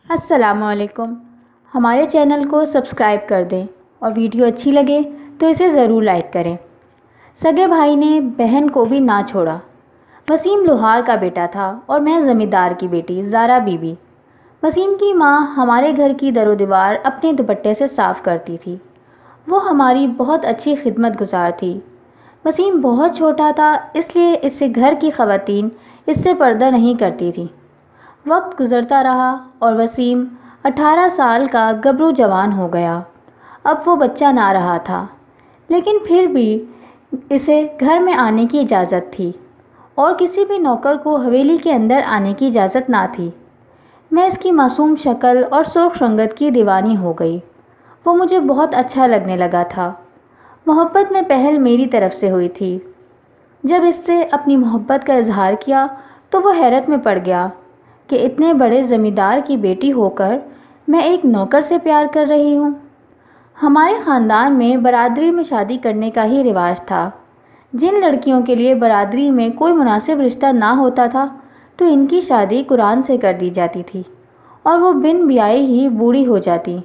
السلام علیکم۔ ہمارے چینل کو سبسکرائب کر دیں اور ویڈیو اچھی لگے تو اسے ضرور لائک کریں۔ سگے بھائی نے بہن کو بھی نہ چھوڑا۔ وسیم لوہار کا بیٹا تھا اور میں زمیندار کی بیٹی زارا بی بی۔ وسیم کی ماں ہمارے گھر کی در و دیوار اپنے دوپٹے سے صاف کرتی تھی۔ وہ ہماری بہت اچھی خدمت گزار تھی۔ وسیم بہت چھوٹا تھا، اس لیے اس سے گھر کی خواتین اس سے پردہ نہیں کرتی تھیں۔ وقت گزرتا رہا اور وسیم 18 سال کا گبرو جوان ہو گیا۔ اب وہ بچہ نہ رہا تھا، لیکن پھر بھی اسے گھر میں آنے کی اجازت تھی اور کسی بھی نوکر کو حویلی کے اندر آنے کی اجازت نہ تھی۔ میں اس کی معصوم شکل اور سرخ رنگت کی دیوانی ہو گئی۔ وہ مجھے بہت اچھا لگنے لگا تھا۔ محبت میں پہل میری طرف سے ہوئی تھی۔ جب اس سے اپنی محبت کا اظہار کیا تو وہ حیرت میں پڑ گیا کہ اتنے بڑے زمیندار کی بیٹی ہو کر میں ایک نوکر سے پیار کر رہی ہوں۔ ہمارے خاندان میں برادری میں شادی کرنے کا ہی رواج تھا۔ جن لڑکیوں کے لیے برادری میں کوئی مناسب رشتہ نہ ہوتا تھا تو ان کی شادی قرآن سے کر دی جاتی تھی اور وہ بن بیائی ہی بوڑھی ہو جاتی۔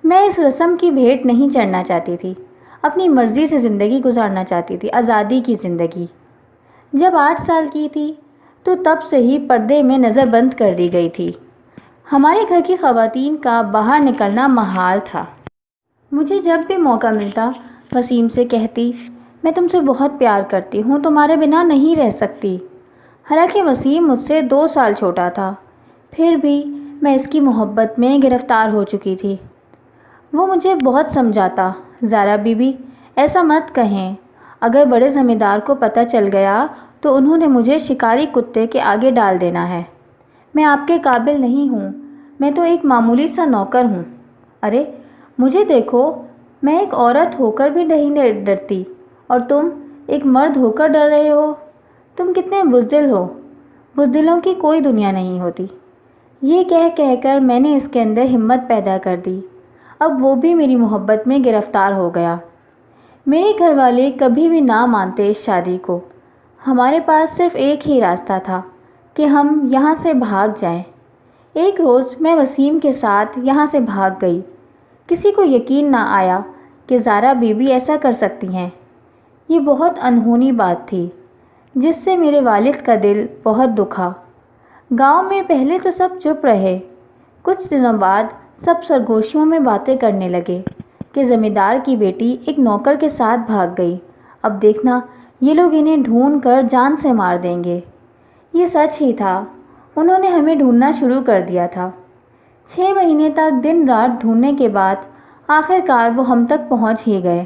میں اس رسم کی بھیٹ نہیں چڑھنا چاہتی تھی، اپنی مرضی سے زندگی گزارنا چاہتی تھی، آزادی کی زندگی۔ جب 8 سال کی تھی تو تب سے ہی پردے میں نظر بند کر دی گئی تھی۔ ہمارے گھر کی خواتین کا باہر نکلنا محال تھا۔ مجھے جب بھی موقع ملتا وسیم سے کہتی، میں تم سے بہت پیار کرتی ہوں، تمہارے بنا نہیں رہ سکتی۔ حالانکہ وسیم مجھ سے 2 سال چھوٹا تھا، پھر بھی میں اس کی محبت میں گرفتار ہو چکی تھی۔ وہ مجھے بہت سمجھاتا، زارا بی بی ایسا مت کہیں، اگر بڑے زمیندار کو پتہ چل گیا تو انہوں نے مجھے شکاری کتے کے آگے ڈال دینا ہے۔ میں آپ کے قابل نہیں ہوں، میں تو ایک معمولی سا نوکر ہوں۔ ارے مجھے دیکھو، میں ایک عورت ہو کر بھی نہیں ڈرتی اور تم ایک مرد ہو کر ڈر رہے ہو۔ تم کتنے بزدل ہو، بزدلوں کی کوئی دنیا نہیں ہوتی۔ یہ کہہ کر میں نے اس کے اندر ہمت پیدا کر دی۔ اب وہ بھی میری محبت میں گرفتار ہو گیا۔ میرے گھر والے کبھی بھی نہ مانتے اس شادی کو۔ ہمارے پاس صرف ایک ہی راستہ تھا کہ ہم یہاں سے بھاگ جائیں۔ ایک روز میں وسیم کے ساتھ یہاں سے بھاگ گئی۔ کسی کو یقین نہ آیا کہ زارا بی بی ایسا کر سکتی ہیں۔ یہ بہت انہونی بات تھی جس سے میرے والد کا دل بہت دکھا۔ گاؤں میں پہلے تو سب چپ رہے، کچھ دنوں بعد سب سرگوشیوں میں باتیں کرنے لگے کہ زمیندار کی بیٹی ایک نوکر کے ساتھ بھاگ گئی، اب دیکھنا یہ لوگ انہیں ڈھونڈ کر جان سے مار دیں گے۔ یہ سچ ہی تھا، انہوں نے ہمیں ڈھونڈنا شروع کر دیا تھا۔ 6 مہینے تک دن رات ڈھونڈنے کے بعد آخر کار وہ ہم تک پہنچ ہی گئے۔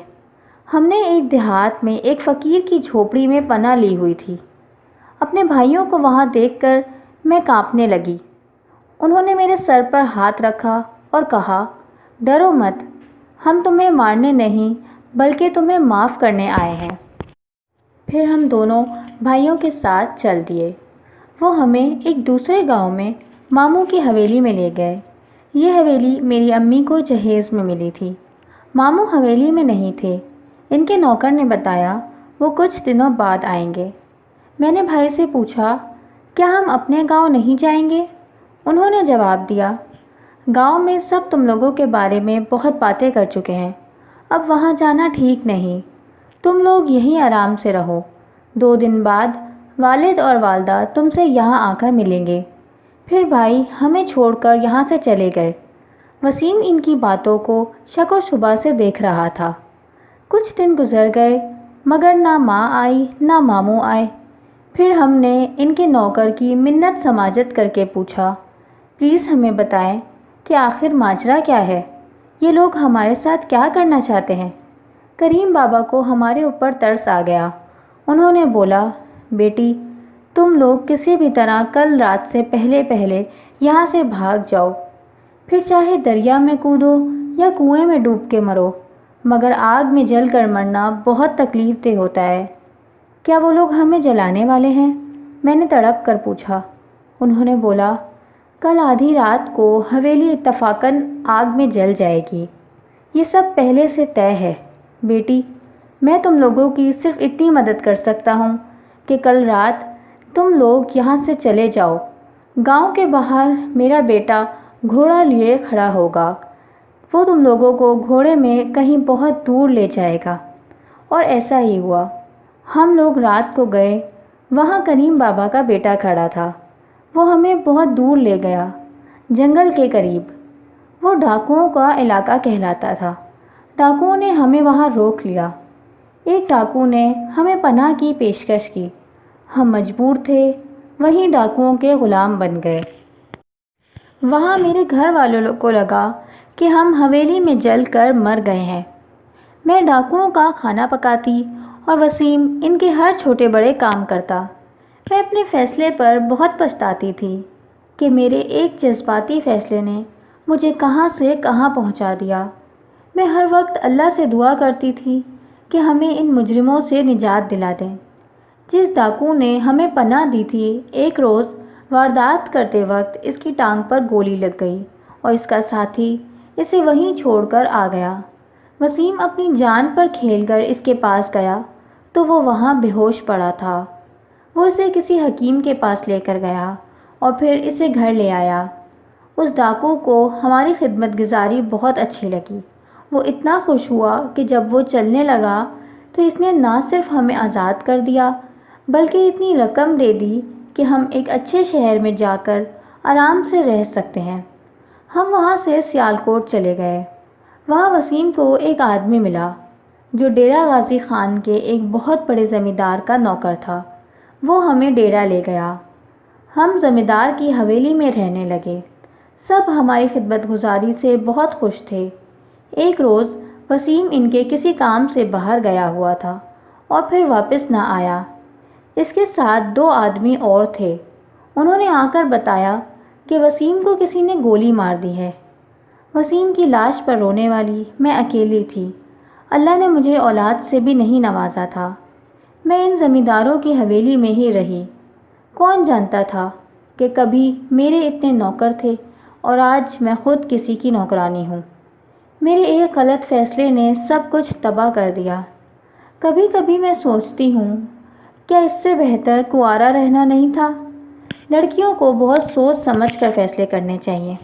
ہم نے ایک دیہات میں ایک فقیر کی جھوپڑی میں پناہ لی ہوئی تھی۔ اپنے بھائیوں کو وہاں دیکھ کر میں کانپنے لگی۔ انہوں نے میرے سر پر ہاتھ رکھا اور کہا، ڈرو مت، ہم تمہیں مارنے نہیں بلکہ تمہیں معاف کرنے آئے ہیں۔ پھر ہم دونوں بھائیوں کے ساتھ چل دیے۔ وہ ہمیں ایک دوسرے گاؤں میں ماموں کی حویلی میں لے گئے۔ یہ حویلی میری امی کو جہیز میں ملی تھی۔ ماموں حویلی میں نہیں تھے، ان کے نوکر نے بتایا وہ کچھ دنوں بعد آئیں گے۔ میں نے بھائی سے پوچھا، کیا ہم اپنے گاؤں نہیں جائیں گے؟ انہوں نے جواب دیا، گاؤں میں سب تم لوگوں کے بارے میں بہت باتیں کر چکے ہیں، اب وہاں جانا ٹھیک نہیں، تم لوگ یہیں آرام سے رہو۔ 2 دن بعد والد اور والدہ تم سے یہاں آ کر ملیں گے۔ پھر بھائی ہمیں چھوڑ کر یہاں سے چلے گئے۔ وسیم ان کی باتوں کو شک و شبہ سے دیکھ رہا تھا۔ کچھ دن گزر گئے مگر نہ ماں آئی نہ ماموں آئے۔ پھر ہم نے ان کے نوکر کی منت سماجت کر کے پوچھا، پلیز ہمیں بتائیں کہ آخر ماجرا کیا ہے، یہ لوگ ہمارے ساتھ کیا کرنا چاہتے ہیں؟ کریم بابا کو ہمارے اوپر ترس آ گیا۔ انہوں نے بولا، بیٹی تم لوگ کسی بھی طرح کل رات سے پہلے یہاں سے بھاگ جاؤ، پھر چاہے دریا میں کودو یا کنویں میں ڈوب کے مرو، مگر آگ میں جل کر مرنا بہت تکلیف دہ ہوتا ہے۔ کیا وہ لوگ ہمیں جلانے والے ہیں؟ میں نے تڑپ کر پوچھا۔ انہوں نے بولا، کل آدھی رات کو حویلی اتفاقاً آگ میں جل جائے گی، یہ سب پہلے سے طے ہے۔ بیٹی میں تم لوگوں کی صرف اتنی مدد کر سکتا ہوں کہ کل رات تم لوگ یہاں سے چلے جاؤ۔ گاؤں کے باہر میرا بیٹا گھوڑا لیے کھڑا ہوگا۔ وہ تم لوگوں کو گھوڑے میں کہیں بہت دور لے جائے گا۔ اور ایسا ہی ہوا۔ ہم لوگ رات کو گئے، وہاں کریم بابا کا بیٹا کھڑا تھا۔ وہ ہمیں بہت دور لے گیا، جنگل کے قریب۔ وہ ڈاکوؤں کا علاقہ کہلاتا تھا۔ ڈاکوؤں نے ہمیں وہاں روک لیا۔ ایک ڈاکو نے ہمیں پناہ کی پیشکش کی۔ ہم مجبور تھے، وہیں ڈاکوؤں کے غلام بن گئے۔ وہاں میرے گھر والوں کو لگا کہ ہم حویلی میں جل کر مر گئے ہیں۔ میں ڈاکوؤں کا کھانا پکاتی اور وسیم ان کے ہر چھوٹے بڑے کام کرتا۔ میں اپنے فیصلے پر بہت پچھتاتی تھی کہ میرے ایک جذباتی فیصلے نے مجھے کہاں سے کہاں پہنچا دیا۔ میں ہر وقت اللہ سے دعا کرتی تھی کہ ہمیں ان مجرموں سے نجات دلا دیں۔ جس ڈاکو نے ہمیں پناہ دی تھی، ایک روز واردات کرتے وقت اس کی ٹانگ پر گولی لگ گئی اور اس کا ساتھی اسے وہیں چھوڑ کر آ گیا۔ وسیم اپنی جان پر کھیل کر اس کے پاس گیا تو وہ وہاں بے ہوش پڑا تھا۔ وہ اسے کسی حکیم کے پاس لے کر گیا اور پھر اسے گھر لے آیا۔ اس ڈاکو کو ہماری خدمت گزاری بہت اچھی لگی۔ وہ اتنا خوش ہوا کہ جب وہ چلنے لگا تو اس نے نہ صرف ہمیں آزاد کر دیا بلکہ اتنی رقم دے دی کہ ہم ایک اچھے شہر میں جا کر آرام سے رہ سکتے ہیں۔ ہم وہاں سے سیالکوٹ چلے گئے۔ وہاں وسیم کو ایک آدمی ملا جو ڈیرہ غازی خان کے ایک بہت بڑے زمیندار کا نوکر تھا۔ وہ ہمیں ڈیرہ لے گیا۔ ہم زمیندار کی حویلی میں رہنے لگے۔ سب ہماری خدمت گزاری سے بہت خوش تھے۔ ایک روز وسیم ان کے کسی کام سے باہر گیا ہوا تھا اور پھر واپس نہ آیا۔ اس کے ساتھ 2 آدمی اور تھے۔ انہوں نے آ کر بتایا کہ وسیم کو کسی نے گولی مار دی ہے۔ وسیم کی لاش پر رونے والی میں اکیلی تھی۔ اللہ نے مجھے اولاد سے بھی نہیں نوازا تھا۔ میں ان زمینداروں کی حویلی میں ہی رہی۔ کون جانتا تھا کہ کبھی میرے اتنے نوکر تھے اور آج میں خود کسی کی نوکرانی ہوں۔ میرے ایک غلط فیصلے نے سب کچھ تباہ کر دیا۔ کبھی کبھی میں سوچتی ہوں، کیا اس سے بہتر کنوارا رہنا نہیں تھا؟ لڑکیوں کو بہت سوچ سمجھ کر فیصلے کرنے چاہیے۔